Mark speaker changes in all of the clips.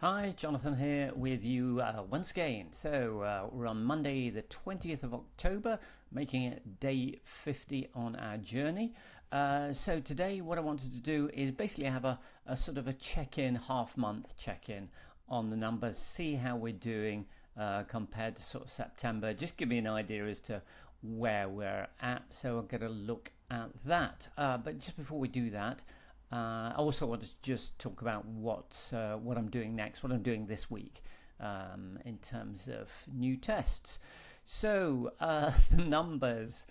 Speaker 1: Hi, Jonathan here with you once again. We're on Monday, the 20th of October, making it day 50 on our journey. Today, what I wanted to do is basically have a sort of a check in, half month check in on the numbers, see how we're doing compared to sort of September. Just give me an idea as to where we're at. So I'm going to look at that. But just before we do that, I also want to just talk about what I'm doing next, what I'm doing this week in terms of new tests. The numbers,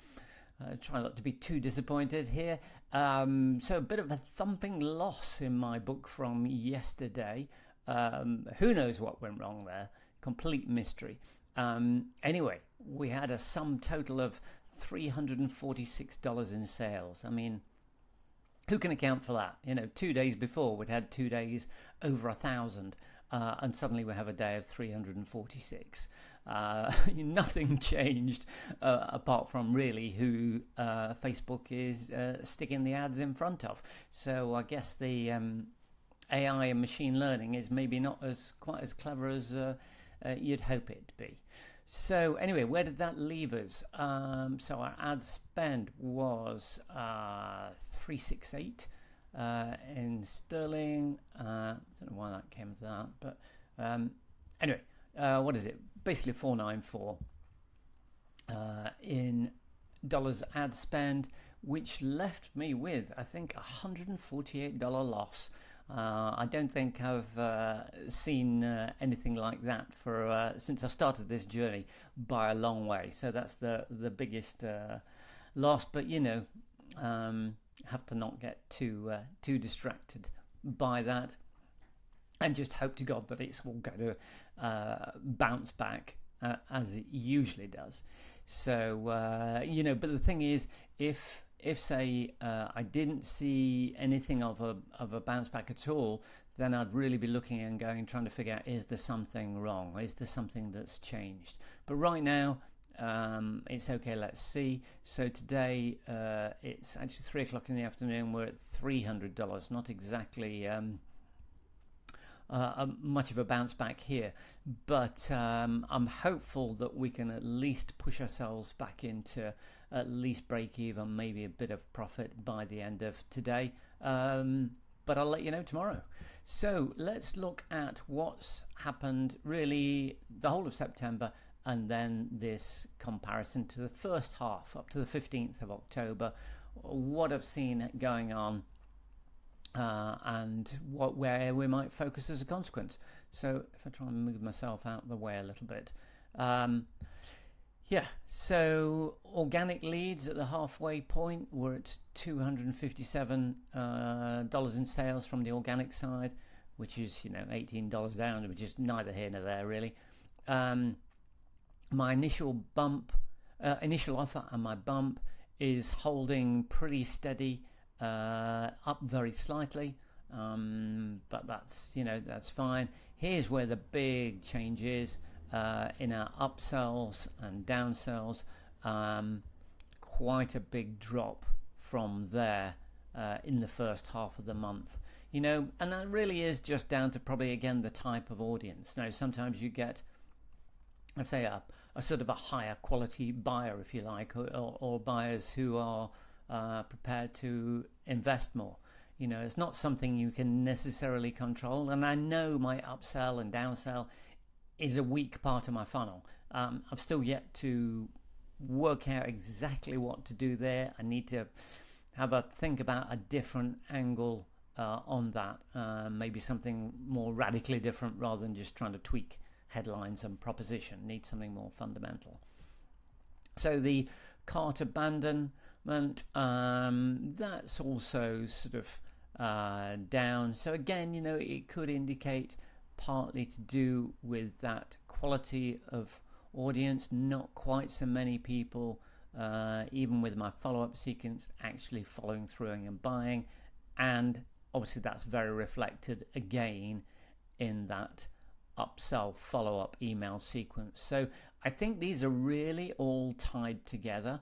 Speaker 1: try not to be too disappointed here. A bit of a thumping loss in my book from yesterday. Who knows what went wrong there? Complete mystery. Anyway, we had a sum total of $346 in sales. I mean, who can account for that? 2 days before we'd had 2 days over 1,000, and suddenly we have a day of 346. Nothing changed apart from really who Facebook is sticking the ads in front of. So I guess the AI and machine learning is maybe not quite as clever as you'd hope it to be. So anyway, where did that leave us? So our ad spend was 368 in sterling. I don't know why that came to that, but anyway, what is it? Basically 494 in dollars ad spend, which left me with, I think, $148 loss. I don't think I've seen anything like that for since I started this journey by a long way. So that's the biggest loss. But have to not get too distracted by that, and just hope to God that it's all going to bounce back as it usually does. So but the thing is, if say I didn't see anything of a bounce back at all, then I'd really be looking and trying to figure out, is there something wrong? Is there something that's changed? But right now, it's okay. Let's see. So today, it's actually 3 o'clock in the afternoon. We're at $300. Not exactly much of a bounce back here, but I'm hopeful that we can at least push ourselves back into at least break even, maybe a bit of profit by the end of today, but I'll let you know tomorrow. So let's look at what's happened really the whole of September, and then this comparison to the first half up to the 15th of October, what I've seen going on, and where we might focus as a consequence. So if I try and move myself out of the way a little bit. So organic leads at the halfway point were at $257 in sales from the organic side, which is $18 down, which is neither here nor there really. My initial offer and my bump is holding pretty steady, up very slightly, but that's fine. Here's where the big change is. In our upsells and downsells, quite a big drop from there in the first half of the month. And that really is just down to probably, again, the type of audience. Now, sometimes you get, let's say, a sort of a higher quality buyer, if you like, or buyers who are prepared to invest more. It's not something you can necessarily control. And I know my upsell and downsell is a weak part of my funnel. I've still yet to work out exactly what to do there. I need to have a think about a different angle on that, maybe something more radically different rather than just trying to tweak headlines and proposition. Need something more fundamental. So the cart abandonment, that's also sort of down. So again, it could indicate partly to do with that quality of audience, not quite so many people, even with my follow-up sequence, actually following through and buying, and obviously that's very reflected again in that upsell follow-up email sequence. So I think these are really all tied together,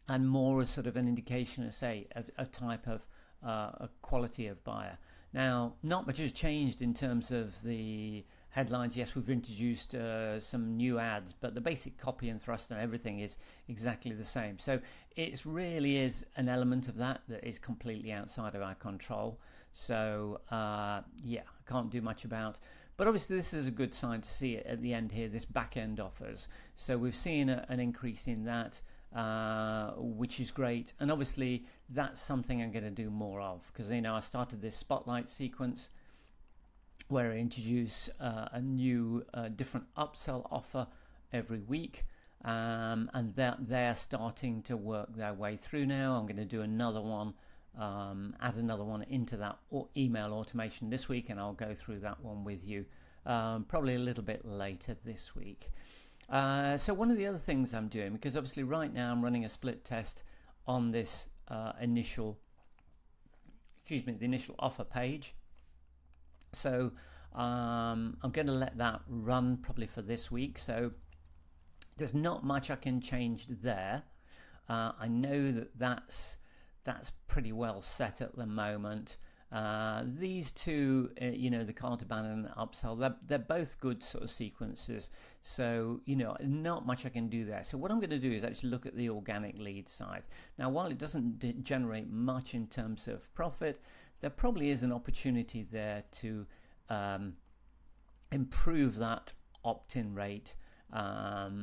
Speaker 1: and more as sort of an indication of, say, a type of a quality of buyer. Now, not much has changed in terms of the headlines. Yes, we've introduced some new ads, but the basic copy and thrust and everything is exactly the same. So it really is an element of that is completely outside of our control. So yeah, I can't do much about. But obviously this is a good sign to see it at the end here, this back end offers. So we've seen an increase in that, which is great. And obviously that's something I'm going to do more of, because I started this spotlight sequence where I introduce a new different upsell offer every week, and they're starting to work their way through now. I'm going to do another one, add another one into that email automation this week, and I'll go through that one with you probably a little bit later this week. So one of the other things I'm doing, because obviously right now I'm running a split test on this the initial offer page. So I'm going to let that run probably for this week. So there's not much I can change there. I know that's pretty well set at the moment. These two, the cart to ban and upsell, they're both good sort of sequences. So, not much I can do there. So what I'm going to do is actually look at the organic lead side. Now, while it doesn't generate much in terms of profit, there probably is an opportunity there to improve that opt-in rate, and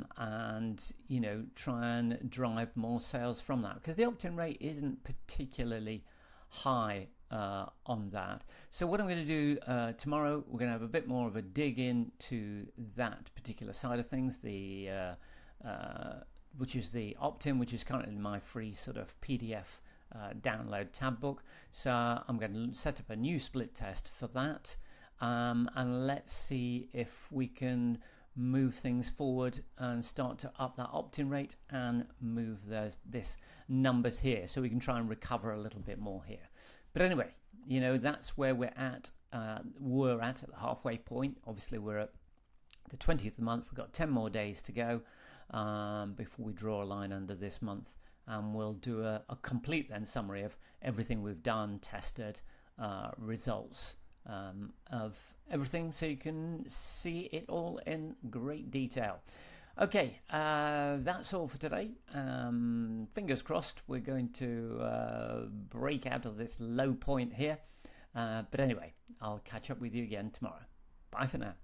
Speaker 1: try and drive more sales from that, because the opt-in rate isn't particularly high on that. So what I'm going to do tomorrow, we're going to have a bit more of a dig into that particular side of things, which is the opt-in, which is currently my free sort of PDF download tab book. So I'm going to set up a new split test for that, and let's see if we can move things forward and start to up that opt-in rate and move this numbers here, so we can try and recover a little bit more here. But anyway, that's where we're at the halfway point. Obviously we're at the 20th of the month. We've got 10 more days to go before we draw a line under this month, and we'll do a complete then summary of everything we've done, tested, results of everything, so you can see it all in great detail. Okay, that's all for today. Fingers crossed we're going to break out of this low point here. But anyway, I'll catch up with you again tomorrow. Bye for now.